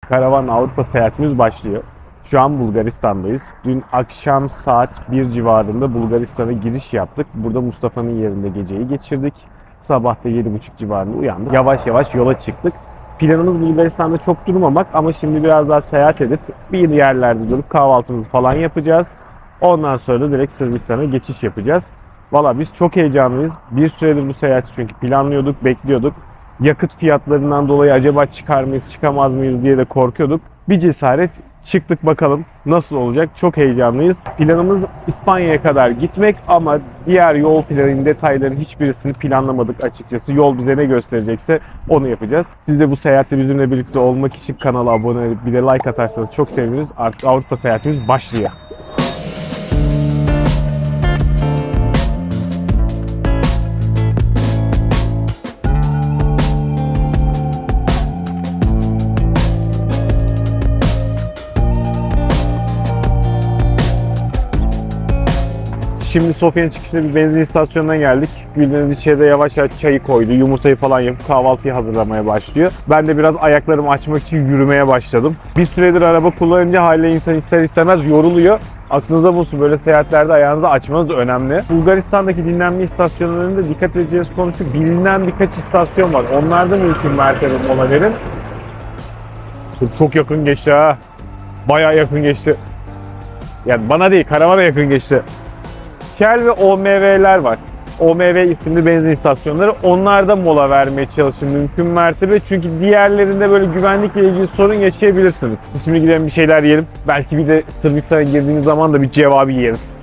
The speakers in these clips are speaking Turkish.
karavan Avrupa seyahatimiz başlıyor. Şu an Bulgaristan'dayız. Dün akşam saat 1 civarında Bulgaristan'a giriş yaptık. Burada Mustafa'nın yerinde geceyi geçirdik. Sabah da 7.30 civarında uyandık. Yavaş yavaş yola çıktık. Planımız Bulgaristan'da çok durmamak ama şimdi biraz daha seyahat edip bir yerlerde durup kahvaltımızı falan yapacağız. Ondan sonra da direkt Sırbistan'a geçiş yapacağız. Valla biz çok heyecanlıyız. Bir süredir bu seyahati çünkü planlıyorduk, bekliyorduk. Yakıt fiyatlarından dolayı acaba çıkar mıyız, çıkamaz mıyız diye de korkuyorduk. Bir cesaret çıktık, bakalım nasıl olacak. Çok heyecanlıyız. Planımız İspanya'ya kadar gitmek ama diğer yol planının detaylarının hiçbirisini planlamadık açıkçası. Yol bize ne gösterecekse onu yapacağız. Siz de bu seyahatte bizimle birlikte olmak için kanala abone olup bir de like atarsanız çok seviniriz. Artık Avrupa seyahatimiz başlıyor. Şimdi Sofya'nın çıkışında bir benzin istasyonuna geldik. Gülbeniz içeride yavaş yavaş çayı koydu, yumurtayı falan yapıp kahvaltıyı hazırlamaya başlıyor. Ben de biraz ayaklarımı açmak için yürümeye başladım. Bir süredir araba kullanınca haliyle insan ister istemez yoruluyor. Aklınıza bulsun, böyle seyahatlerde ayağınızı açmanız önemli. Bulgaristan'daki dinlenme istasyonlarında dikkat edeceğiniz konu şu: bilinen birkaç istasyon var. Onlarda mümkün mertebe mola verin. Çok yakın geçti ha. Bayağı yakın geçti. Yani bana değil, karavana yakın geçti. Shell ve OMV'ler var. OMV isimli benzin istasyonları. Onlarda mola vermeye çalışın mümkün mertebe. Çünkü diğerlerinde böyle güvenlikle ilgili sorun yaşayabilirsiniz. Şimdi gidelim bir şeyler yiyelim. Belki bir de Sırbistan'a girdiğimiz zaman da bir cevabı yeriz.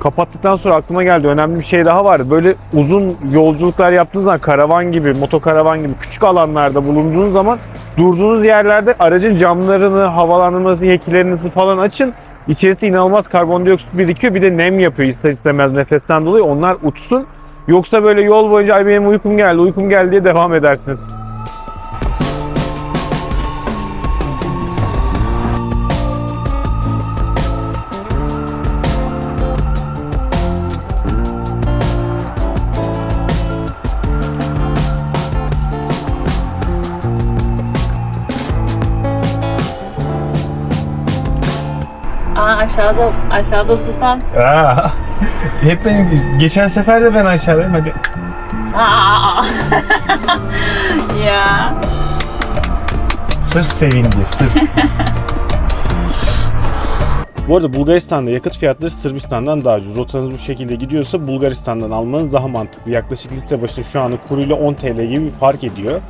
Kapattıktan sonra aklıma geldi, önemli bir şey daha var. Böyle uzun yolculuklar yaptığınız zaman karavan gibi, motokaravan gibi küçük alanlarda bulunduğunuz zaman durduğunuz yerlerde aracın camlarını, havalandırması, hekilerinizi falan açın. İçerisi inanılmaz karbondioksit birikiyor. Bir de nem yapıyor ister istemez nefesten dolayı. Onlar uçsun. Yoksa böyle yol boyunca ay benim uykum geldi diye devam edersiniz. Aşağıda tutan. Hep benim. Geçen sefer de ben aşağıdayım, hadi. Ya. Sırf sevindi, sırf. Bu arada Bulgaristan'da yakıt fiyatları Sırbistan'dan daha ucuz. Rotanız bu şekilde gidiyorsa Bulgaristan'dan almanız daha mantıklı. Yaklaşık litre başına şu anda kuruyla 10 TL gibi bir fark ediyor.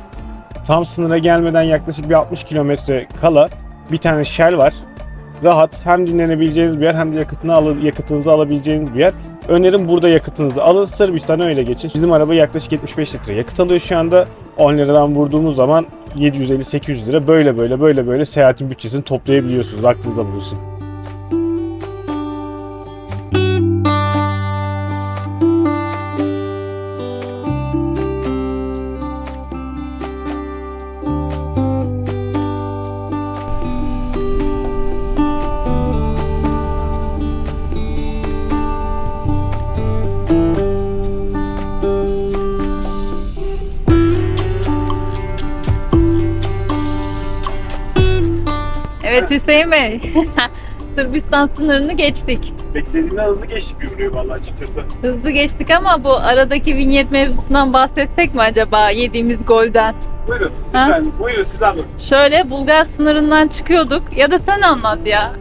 Tam sınıra gelmeden yaklaşık bir 60 kilometre kala bir tane Shell var. Rahat, hem dinlenebileceğiniz bir yer hem de yakıtınızı alabileceğiniz bir yer. Önerim burada yakıtınızı alın, Sırbistan'a öyle geçin. Bizim araba yaklaşık 75 litre yakıt alıyor şu anda. 10 liradan vurduğumuz zaman 750-800 lira böyle seyahatin bütçesini toplayabiliyorsunuz. Aklınızda bulunsun. Evet Hüseyin Bey. Sırbistan sınırını geçtik. Beklediğimden hızlı geçtik görünüyor vallahi açıkçası. Hızlı geçtik ama bu aradaki vinyet mevzusundan bahsetsek mi acaba, yediğimiz golden? Buyurun lütfen. Buyurun siz anlatın. Şöyle, Bulgar sınırından çıkıyorduk. Ya da sen anlat ya.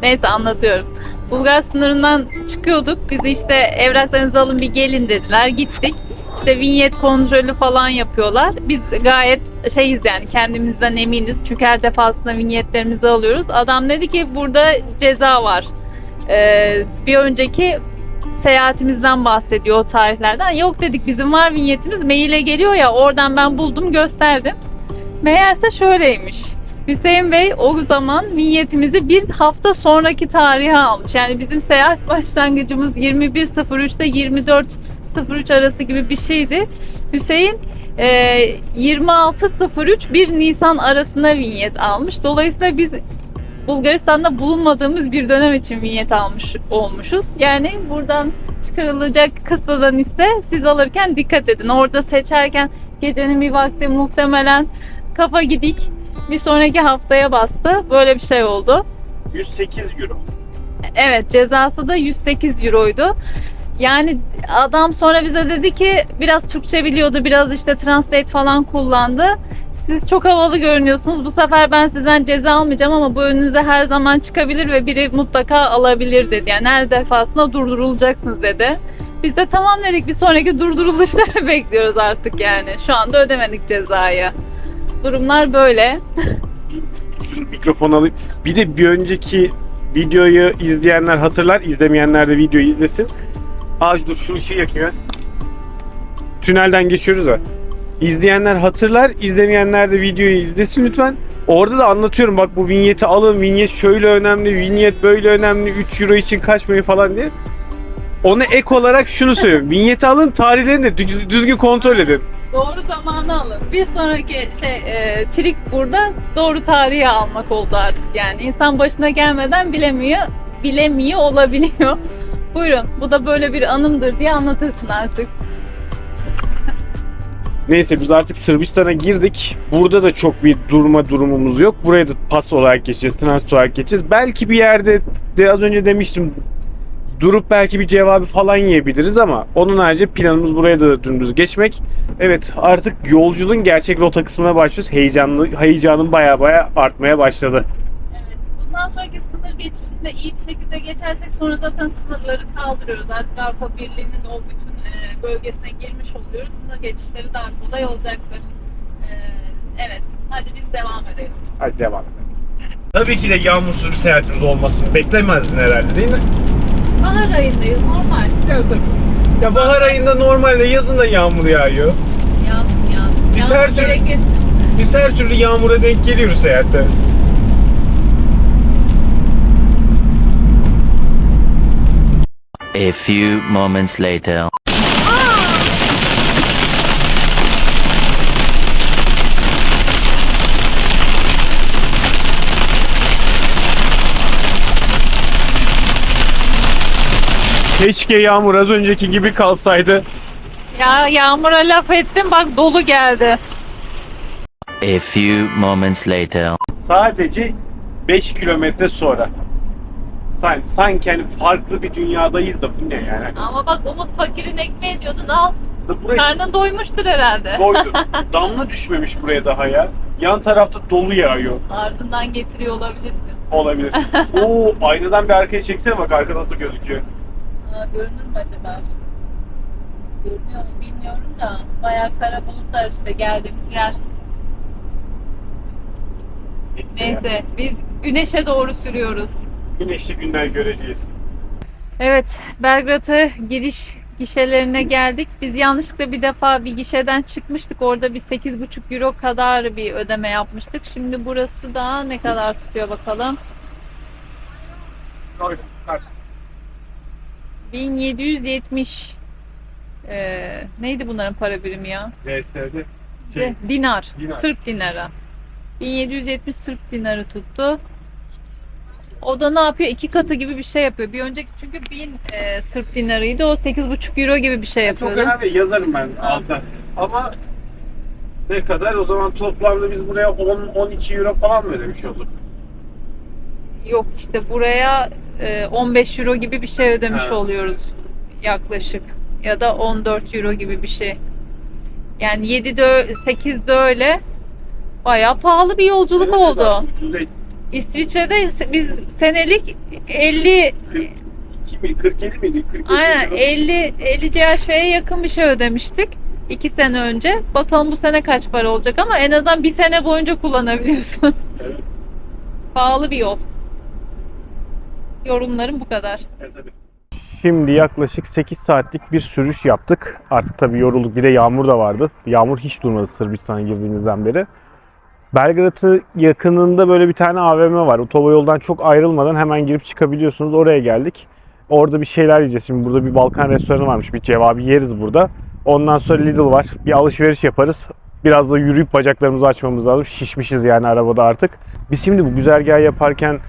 Neyse, anlatıyorum. Bulgar sınırından çıkıyorduk. Bizi işte evraklarınızı alın bir gelin dediler. Gittik. İşte vinyet kontrolü falan yapıyorlar. Biz gayet şeyiz yani, kendimizden eminiz. Çünkü her defasında vinyetlerimizi alıyoruz. Adam dedi ki burada ceza var. Bir önceki seyahatimizden bahsediyor, o tarihlerden. Yok dedik, bizim var vinyetimiz, maile geliyor ya, oradan ben buldum gösterdim. Meğerse şöyleymiş. Hüseyin Bey o zaman vinyetimizi bir hafta sonraki tarihe almış. Yani bizim seyahat başlangıcımız 21.03'te 24.03 arası gibi bir şeydi. Hüseyin 26.03 1 Nisan arasına vinyet almış. Dolayısıyla biz Bulgaristan'da bulunmadığımız bir dönem için vinyet almış olmuşuz. Yani buradan çıkarılacak kıssadan ise siz alırken dikkat edin. Orada seçerken gecenin bir vakti muhtemelen kafa gidik. Bir sonraki haftaya bastı. Böyle bir şey oldu. 108 euro. Evet, cezası da 108 euroydu. Yani adam sonra bize dedi ki biraz Türkçe biliyordu, biraz işte translate falan kullandı. Siz çok havalı görünüyorsunuz. Bu sefer ben sizden ceza almayacağım ama bu önünüze her zaman çıkabilir ve biri mutlaka alabilir dedi. Yani her defasında durdurulacaksınız dedi. Biz de tamam dedik. Bir sonraki durduruluşları bekliyoruz artık yani. Şu anda ödemedik cezayı. Durumlar böyle. Şunu mikrofon alayım. Bir de bir önceki videoyu izleyenler hatırlar, izlemeyenler de videoyu izlesin. Dur şu ışığı yakıyor. Tünelden geçiyoruz ya. İzleyenler hatırlar, izlemeyenler de videoyu izlesin lütfen. Orada da anlatıyorum, bak bu vinyeti alın, vinyet şöyle önemli, vinyet böyle önemli, 3 euro için kaçmayın falan diye. Ona ek olarak şunu söylüyorum. Vinyeti alın, tarihlerini de düzgün kontrol edin. Doğru zamanı alın. Bir sonraki trik burada doğru tarihi almak oldu artık yani. İnsan başına gelmeden bilemiyor olabiliyor. Buyurun, bu da böyle bir anımdır diye anlatırsın artık. Neyse biz artık Sırbistan'a girdik. Burada da çok bir durma durumumuz yok. Buraya da pas olarak geçeceğiz, transit olarak geçeceğiz. Belki bir yerde de az önce demiştim, durup belki bir cevabı falan yiyebiliriz ama onun harici planımız buraya da dümdüz geçmek. Evet, artık yolculuğun gerçek rota kısmına başlıyoruz. Heyecanım baya artmaya başladı. Evet, bundan sonraki sınır geçişinde iyi bir şekilde geçersek sonra zaten sınırları kaldırıyoruz. Artık Avrupa Birliği'nin o bütün bölgesine girmiş oluyoruz. Sınır geçişleri daha kolay olacaktır. Evet, hadi biz devam edelim. Hadi devam edelim. Tabii ki de yağmursuz bir seyahatimiz olmasını beklemezdin herhalde, değil mi? Bahar ayındayız, normal. Ya tabii. Ya bahar ayında normalde, yazın da yağmur yağıyor. Yaz. Biz her türlü- Bereket. Biz her türlü yağmura denk geliyoruz seyahatte. A few moments later. Keşke yağmur az önceki gibi kalsaydı. Ya yağmura laf ettim, bak dolu geldi. A few moments later. Sadece 5 kilometre sonra. Sanki hani farklı bir dünyadayız da bu ne yani? Ama bak Umut fakirin ekmeği diyordun, al. Buraya Karnın doymuştur herhalde. doydu. Damla düşmemiş buraya daha ya. Yan tarafta dolu yağıyor. Ardından getiriyor olabilirsin. Olabilir. Oo, aynadan bir arkaya çeksene, bak arka nasıl gözüküyor. Görünür mü acaba? Görünüyor mu bilmiyorum da bayağı kara bulutlar işte geldiğimiz yer. Neyse biz güneşe doğru sürüyoruz. Güneşli günler göreceğiz. Evet, Belgrad'a giriş gişelerine geldik. Biz yanlışlıkla bir defa bir gişeden çıkmıştık. Orada bir 8,5 euro kadar bir ödeme yapmıştık. Şimdi burası da ne kadar tutuyor bakalım. 1770 neydi bunların para birimi ya? VS'de Dinar. Dinar. Sırp dinarı. 1770 Sırp dinarı tuttu. O da ne yapıyor? 2 katı gibi bir şey yapıyor. Bir önceki çünkü 1000 Sırp dinarıydı. O 8,5 euro gibi bir şey çok yapıyordu. önemli, yazarım ben alta. Ama ne kadar? O zaman toplamda biz buraya 10-12 euro falan mı ödemiş olduk? Yok işte buraya 15 euro gibi bir şey ödemiş Ha. oluyoruz yaklaşık. Ya da 14 euro gibi bir şey. Yani 7'de 8'de öyle. Bayağı pahalı bir yolculuk Evet, oldu. bak, ucuz değil. İsviçre'de biz senelik 50 42 mi? 47 miydi? 47 aynen euro. 50 CHF'ye yakın bir şey ödemiştik 2 sene önce. Bakalım bu sene kaç para olacak ama en azından bir sene boyunca kullanabiliyorsun. Evet. Pahalı bir yol. Yorumlarım bu kadar. Tabii. Şimdi yaklaşık 8 saatlik bir sürüş yaptık. Artık tabii yorulduk. Bir de yağmur da vardı. Yağmur hiç durmadı Sırbistan'a girdiğimizden beri. Belgrad'ın yakınında böyle bir tane AVM var. Otoyoldan çok ayrılmadan hemen girip çıkabiliyorsunuz. Oraya geldik. Orada bir şeyler yiyeceğiz. Şimdi burada bir Balkan restoranı varmış. Bir cevabı yeriz burada. Ondan sonra Lidl var. Bir alışveriş yaparız. Biraz da yürüyüp bacaklarımızı açmamız lazım. Şişmişiz yani arabada artık. Biz şimdi bu güzergahı yaparken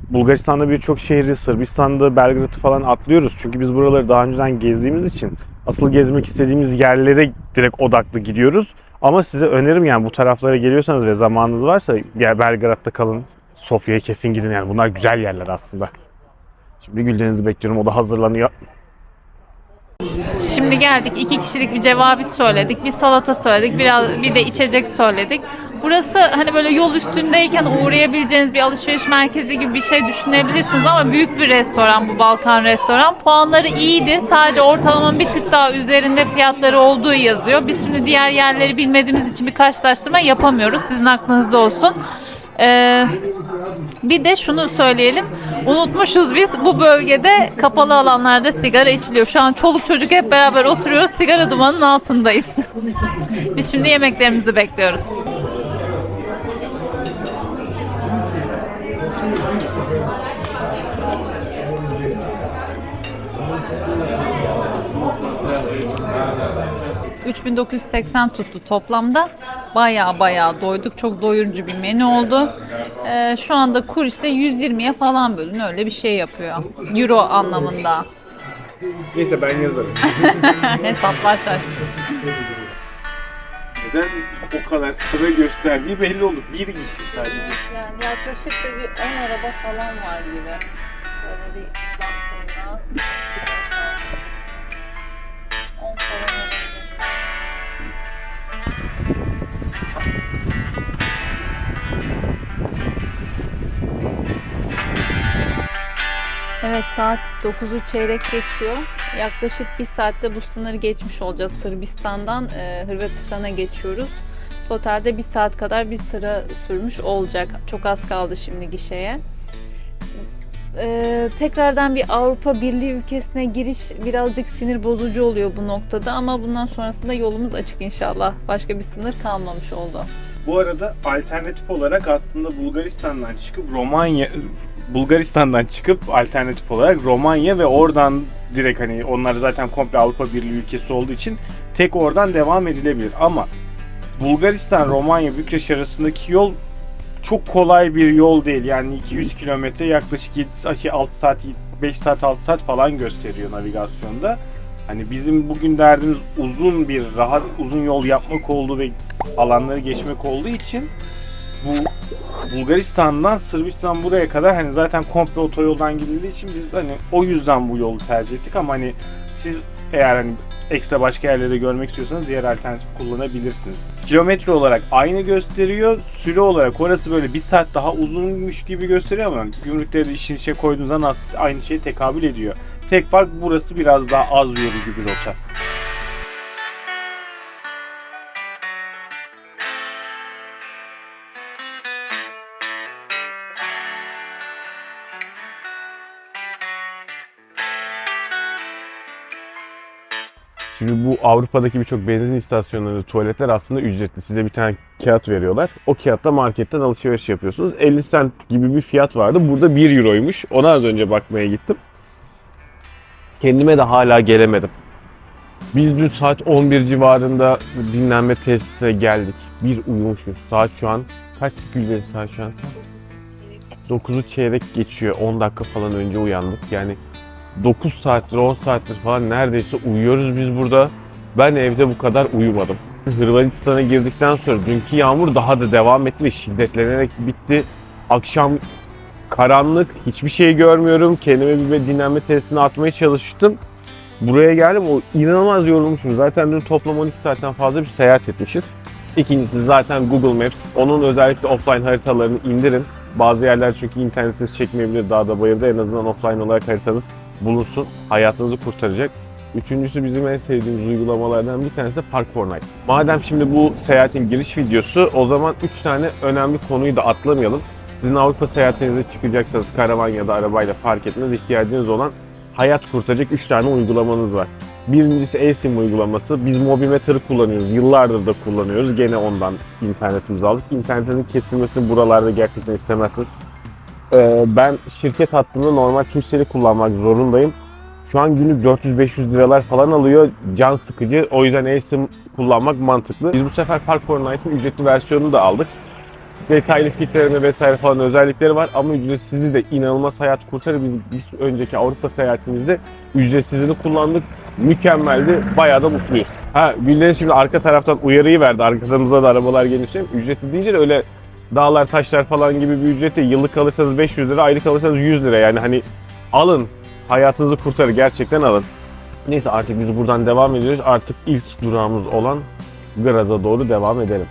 Bulgaristan'da birçok şehri, Sırbistan'da Belgrad'ı falan atlıyoruz. Çünkü biz buraları daha önceden gezdiğimiz için Asıl gezmek istediğimiz yerlere direkt odaklı gidiyoruz. Ama size önerim yani bu taraflara geliyorsanız ve zamanınız varsa Belgrad'da kalın. Sofya'ya kesin gidin yani. Bunlar güzel yerler aslında. Şimdi Güldeniz'i bekliyorum. O da hazırlanıyor. Şimdi geldik. 2 kişilik bir cevabi söyledik. Bir salata söyledik. Bir de içecek söyledik. Burası hani böyle yol üstündeyken uğrayabileceğiniz bir alışveriş merkezi gibi bir şey düşünebilirsiniz ama büyük bir restoran bu, Balkan restoran. Puanları iyiydi. Sadece ortalamanın bir tık daha üzerinde fiyatları olduğu yazıyor. Biz şimdi diğer yerleri bilmediğimiz için bir karşılaştırma yapamıyoruz. Sizin aklınızda olsun. Bir de şunu söyleyelim. Unutmuşuz biz. Bu bölgede kapalı alanlarda sigara içiliyor. Şu an çoluk çocuk hep beraber oturuyoruz. Sigara dumanının altındayız. Biz şimdi yemeklerimizi bekliyoruz. $3.980 tuttu toplamda. Bayağı doyduk. Çok doyurucu bir menü oldu. Şu anda kur işte 120'ye falan bölün. Öyle bir şey yapıyor. Euro anlamında. Neyse ben yazarım. Hesaplar şaştı. Neden o kadar sıra gösterdiği belli oldu. Bir kişi sadece. Yani yaklaşık da bir 10 araba falan var gibi. Şöyle bir baktığımda 10 falan olabilir. Evet, saat 9'u çeyrek geçiyor. Yaklaşık bir saatte bu sınırı geçmiş olacağız. Sırbistan'dan Hırvatistan'a geçiyoruz. Totalde bir saat kadar bir sıra sürmüş olacak. Çok az kaldı şimdi gişeye. Tekrardan bir Avrupa Birliği ülkesine giriş birazcık sinir bozucu oluyor bu noktada ama bundan sonrasında yolumuz açık inşallah. Başka bir sınır kalmamış oldu. Bu arada alternatif olarak aslında Bulgaristan'dan çıkıp alternatif olarak Romanya ve oradan direkt hani onlar zaten komple Avrupa Birliği ülkesi olduğu için tek oradan devam edilebilir. Ama Bulgaristan, Romanya, Bükreş arasındaki yol çok kolay bir yol değil. Yani 200 kilometre yaklaşık 6 saat, 5 saat, 6 saat falan gösteriyor navigasyonda. Hani bizim bugün derdimiz uzun yol yapmak olduğu ve alanları geçmek olduğu için bu Bulgaristan'dan Sırbistan buraya kadar hani zaten komple otoyoldan gidildiği için biz hani o yüzden bu yolu tercih ettik ama hani siz eğer hani ekstra başka yerleri görmek istiyorsanız diğer alternatif kullanabilirsiniz. Kilometre olarak aynı gösteriyor. Süre olarak orası böyle bir saat daha uzunmuş gibi gösteriyor ama gümrükleri de işin içine koyduğunuzdan aslında aynı şeye tekabül ediyor. Tek fark burası biraz daha az yorucu bir rota. Şimdi bu Avrupa'daki birçok benzin istasyonlarında tuvaletler aslında ücretli. Size bir tane kağıt veriyorlar. O kağıtla marketten alışveriş yapıyorsunuz. 50 cent gibi bir fiyat vardı. Burada 1 euroymuş. Ona az önce bakmaya gittim. Kendime de hala gelemedim. Biz dün saat 11 civarında dinlenme tesisine geldik. Bir uyumuşuz. Saat şu an kaç Gülden saat şu an? 9'u çeyrek geçiyor. 10 dakika falan önce uyandık. Yani 9 saattir 10 saattir falan neredeyse uyuyoruz biz burada. Ben evde bu kadar uyumadım. Hırvatistan'a girdikten sonra dünkü yağmur daha da devam etti ve şiddetlenerek bitti. Akşam karanlık, hiçbir şey görmüyorum. Kendime bir dinlenme tesisine atmaya çalıştım. Buraya geldim, o inanılmaz yorulmuşum. Zaten dün toplam 12 saatten fazla bir seyahat etmişiz. İkincisi zaten Google Maps. Onun özellikle offline haritalarını indirin. Bazı yerler çünkü internetiniz çekmeyebilir dağda bayırda. En azından offline olarak haritanız bulunsun. Hayatınızı kurtaracak. Üçüncüsü bizim en sevdiğimiz uygulamalardan bir tanesi de Park4Night. Madem şimdi bu seyahatin giriş videosu, o zaman 3 tane önemli konuyu da atlamayalım. Sizin Avrupa seyahatinize çıkacaksanız karavan ya da arabayla fark etmez, ihtiyacınız olan hayat kurtaracak 3 tane uygulamanız var. Birincisi eSIM uygulaması. Biz Mobimeter'ı kullanıyoruz. Yıllardır da kullanıyoruz. Gene ondan internetimizi aldık. İnternetin kesilmesini buralarda gerçekten istemezsiniz. Ben şirket hattımda normal Turkcell'i kullanmak zorundayım. Şu an günlük 400-500 liralar falan alıyor. Can sıkıcı. O yüzden eSIM kullanmak mantıklı. Biz bu sefer Park4Night'ın ücretli versiyonunu da aldık. detaylı filtreleme vesaire falan özellikleri var ama ücretsizi de inanılmaz hayat kurtarır. Biz önceki Avrupa seyahatimizde ücretsizini kullandık. Mükemmeldi. Bayağı da mutluyuz. Gülden şimdi arka taraftan uyarıyı verdi. Arkamızda da arabalar gelirse. Ücretli deyince de öyle dağlar taşlar falan gibi bir ücret değil. Yıllık alırsanız 500 lira, aylık alırsanız 100 lira. Yani hani alın. Hayatınızı kurtarır. Gerçekten alın. Neyse artık biz buradan devam ediyoruz. Artık ilk durağımız olan Graz'a doğru devam edelim.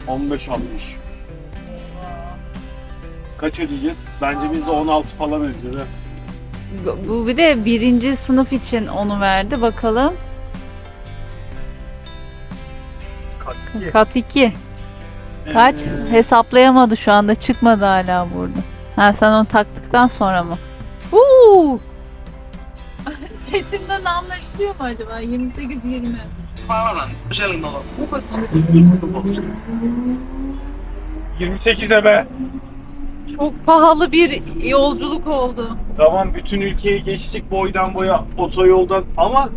15-60. Kaç ödeyeceğiz? Bence biz de 16 falan ödeyeceğiz. Bu bir de birinci sınıf için onu verdi. Bakalım. Kat 2. Kat 2. Kaç? Hesaplayamadı şu anda. Çıkmadı hala burada. Ha sen onu taktıktan sonra mı? Uuu! Sesimden anlaşılıyor mu acaba? 28-20. 28 de be. Çok pahalı bir yolculuk oldu. Tamam bütün ülkeyi geçtik boydan boya otoyoldan ama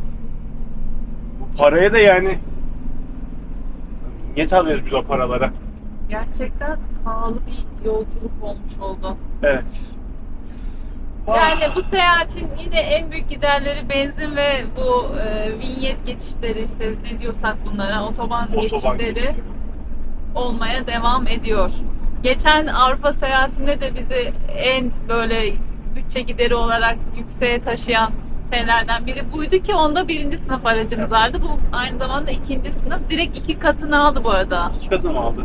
bu paraya da yani niyet alıyoruz biz o paralara. Gerçekten pahalı bir yolculuk olmuş oldu. Evet. Yani bu seyahatin yine en büyük giderleri benzin ve bu vinyet geçişleri işte ne diyorsak bunlara otoban geçişleri geçişi. olmaya devam ediyor. Geçen Avrupa seyahatinde de bizi en böyle bütçe gideri olarak yükseğe taşıyan şeylerden biri buydu ki onda birinci sınıf aracımız vardı. Bu aynı zamanda ikinci sınıf. Direkt 2 katını aldı bu arada. 2 katı mı aldı?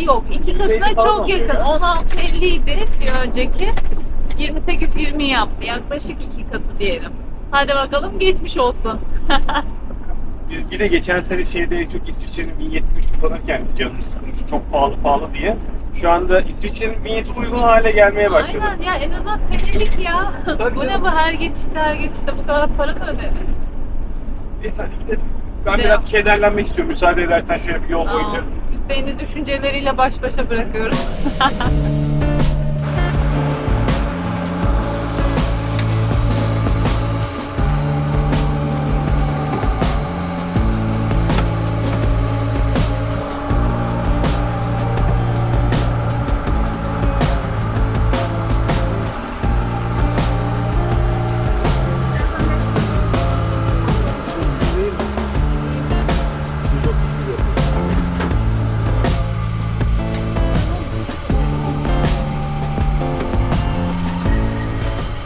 Yok 2 katına falan çok oluyor yakın. ya. 16.50 idi bir önceki. 28-20 yaptı. Yaklaşık 2 katı diyelim. Hadi bakalım geçmiş olsun. Biz bir de geçen sene şeyde çok İsviçre'nin vinyetini kullanırken canımız sıkılmış çok pahalı diye. Şu anda İsviçre'nin vinyeti uygun hale gelmeye başladı. Aynen ya en azından senelik ya. Tabii Bu ne canım. bu her geçişte bu kadar para mı ödenir? Neyse hadi gidelim. Ben Ne? biraz kederlenmek istiyorum. Müsaade edersen şöyle bir yol boyunca. Hüseyin'i düşünceleriyle baş başa bırakıyorum.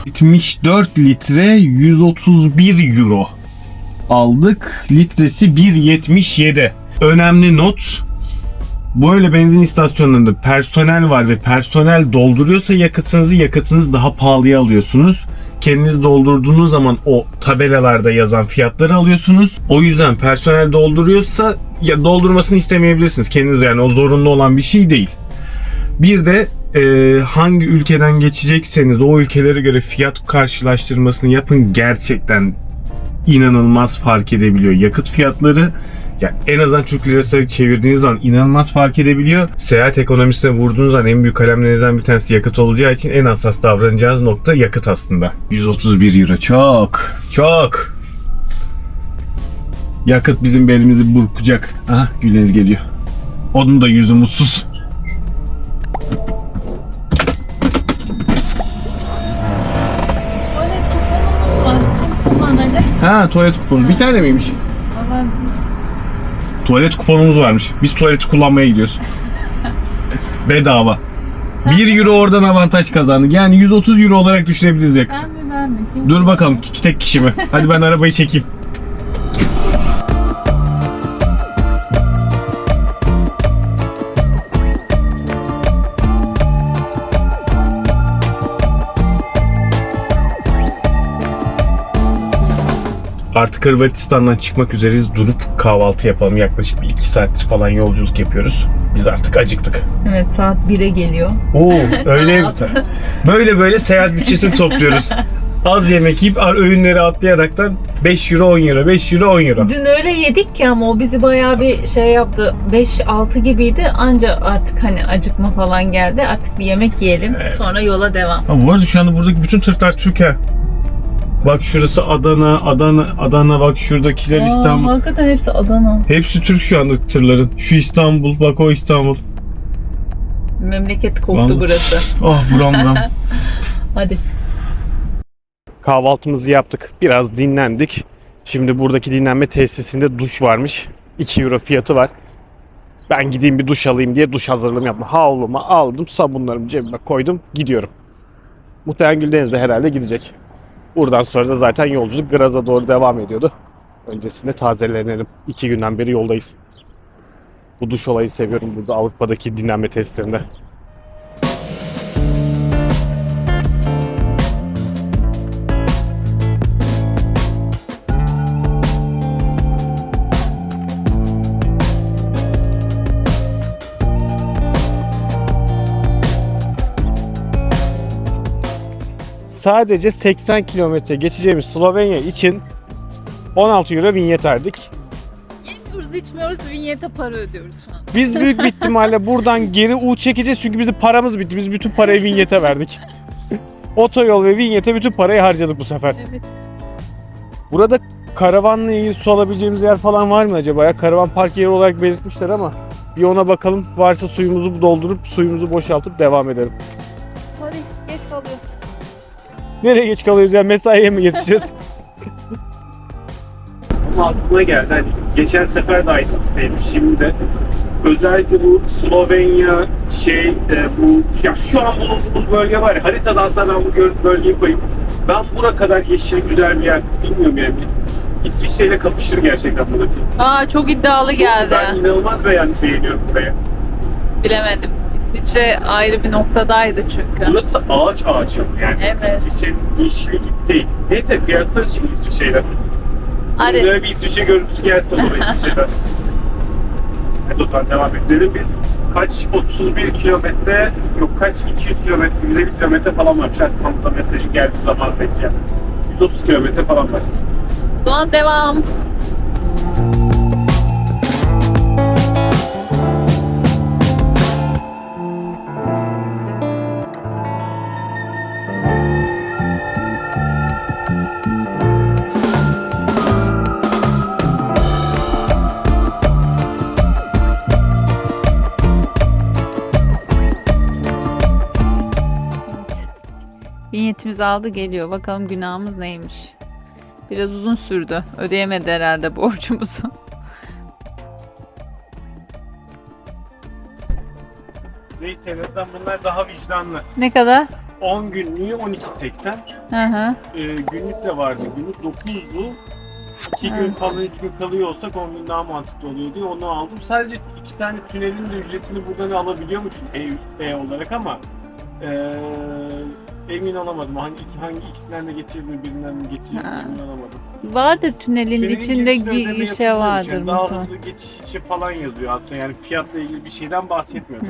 ...74 litre 131 euro aldık. Litresi 1.77. Önemli not. Böyle benzin istasyonlarında personel var ve personel dolduruyorsa yakıtınız daha pahalıya alıyorsunuz. Kendiniz doldurduğunuz zaman o tabelalarda yazan fiyatları alıyorsunuz. O yüzden personel dolduruyorsa ya doldurmasını istemeyebilirsiniz. Kendiniz yani o zorunlu olan bir şey değil. Bir de hangi ülkeden geçecekseniz o ülkelere göre fiyat karşılaştırmasını yapın. Gerçekten inanılmaz fark edebiliyor yakıt fiyatları. Yani en azından Türk lirası çevirdiğiniz zaman inanılmaz fark edebiliyor. Seyahat ekonomisine vurduğunuz zaman en büyük kalemlerinizden bir tanesi yakıt olacağı için en hassas davranacağınız nokta yakıt aslında. 131 euro çok. Yakıt bizim belimizi burkacak. Aha Güleniz geliyor. Onun da yüzü mutsuz. Tuvalet kuponumuz var. Kim kullanacak? Tuvalet kuponu. Bir tane miymiş? Valla Tuvalet kuponumuz varmış. Biz tuvaleti kullanmaya gidiyoruz. Bedava. Sen 1 euro oradan avantaj kazandık. Yani 130 euro olarak düşünebiliriz yakıt. sen mi ben mi? Kim Dur bakalım tek kişi mi? Hadi ben arabayı çekeyim. Artık Hırvatistan'dan çıkmak üzereyiz. Durup kahvaltı yapalım. Yaklaşık bir 2 saattir falan yolculuk yapıyoruz. Biz artık acıktık. Evet saat 1'e geliyor. Oo öyle böyle seyahat bütçesini topluyoruz. Az yemek yiyip öğünleri atlayaraktan 5 euro 10 euro 5 euro 10 euro. Dün öyle yedik ki ama o bizi bayağı bir şey yaptı. 5-6 gibiydi anca artık hani acıkma falan geldi. Artık bir yemek yiyelim sonra yola devam. Ha, bu arada şu anda buradaki bütün tırlar Türk ha. Bak şurası Adana bak şuradakiler İstanbul. Hakikaten hepsi Adana. Hepsi Türk şu anda tırların. Şu İstanbul bak o İstanbul. Memleket koktu Vallahi. burası. Oh buram. Hadi. Kahvaltımızı yaptık. Biraz dinlendik. Şimdi buradaki dinlenme tesisinde duş varmış. 2 euro fiyatı var. Ben gideyim bir duş alayım diye duş hazırlığımı yaptım. Havlumu aldım, sabunlarımı cebime koydum, gidiyorum. Muhtemelen Güldeniz'e herhalde gidecek. Buradan sonra da zaten yolculuk Graz'a doğru devam ediyordu. Öncesinde tazelenelim. 2 günden beri yoldayız. Bu duş olayı seviyorum burada Avrupa'daki dinlenme tesislerinde. Sadece 80 kilometre geçeceğimiz Slovenya için 16 euro vinyet verdik. Yemiyoruz, içmiyoruz, vinyete para ödüyoruz şu an. Biz büyük bir ihtimalle buradan geri U çekeceğiz çünkü bizim paramız bitti. Biz bütün parayı vinyete verdik. Otoyol ve vinyete bütün parayı harcadık bu sefer. Evet. Burada karavanla ilgili su alabileceğimiz yer falan var mı acaba? Ya karavan park yeri olarak belirtmişler ama bir ona bakalım. Varsa suyumuzu doldurup suyumuzu boşaltıp devam edelim. Hadi geç kalıyoruz. Nereye geç kalıyoruz ya? Mesaiye mi yetişeceğiz? Ama aklıma geldi. Hani geçen sefer de aynı isteydim. Şimdi de özellikle bu Slovenya bu ya şu an bulunduğumuz bölge var ya, haritada hatta ben bu bölgeyi koyayım. Ben bura kadar yeşil güzel bir yer bilmiyorum yani. İsviçre ile kapışır gerçekten burası. Aa çok iddialı geldi. Ben inanılmaz beğeniyorum burayı. Bilemedim. İsviçre ayrı bir noktadaydı çünkü. Burası ağaç yani. Evet. İsviçre'nin yeşili gibi değil. Neyse kıyaslarız şimdi İsviçre'yle. Hadi. Böyle bir İsviçre görüntüsü gelsin o zaman İsviçre'den. Hadi o zaman devam edelim. Biz kaç 31 kilometre, yok kaç 200 kilometre, 150 kilometre falan varmış. Yani tam da mesajı geldiği zaman belki yani. 130 kilometre falan var. O zaman devam. Vinyetimizi aldı geliyor. Bakalım günahımız neymiş. Biraz uzun sürdü. Ödeyemedi herhalde borcumuzu. Neyse en azından bunlar daha vicdanlı. Ne kadar? 10 günlüğü 12.80. Hı hı. Günlük de vardı. Günlük 9'du. 2 gün falan 3 gün kalıyor olsak 10 gün daha mantıklı oluyor diye onu aldım. Sadece 2 tane tünelin de ücretini buradan alabiliyormuşsun olarak ama emin olamadım. Hangi ikisinden de geçeceğiz mi, birinden mi geçeceğiz mi emin olamadım. Vardır tünelin içinde girişine ödeme şey yapılıyormuş. vardır Yani daha muhtemelen. hızlı geçiş için falan yazıyor aslında, yani fiyatla ilgili bir şeyden bahsetmiyorum.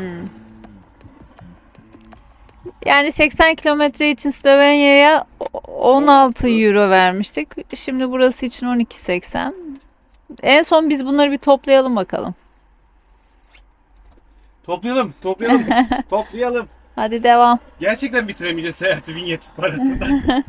Yani 80 kilometre için Slovenya'ya 16 euro vermiştik. Şimdi burası için 12.80. En son biz bunları bir toplayalım bakalım. Toplayalım. Toplayalım. Hadi devam. Gerçekten bitiremeyeceğiz seyahati vinyet parasından.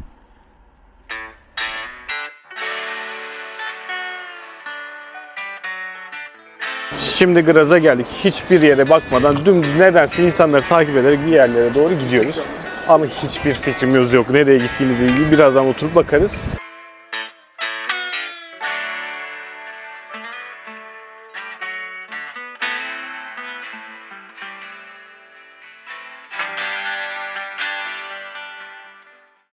Şimdi Graz'a geldik. Hiçbir yere bakmadan dümdüz nedense insanları takip ederek bir yerlere doğru gidiyoruz. Ama hiçbir fikrimiz yok. Nereye gittiğimizle ilgili birazdan oturup bakarız.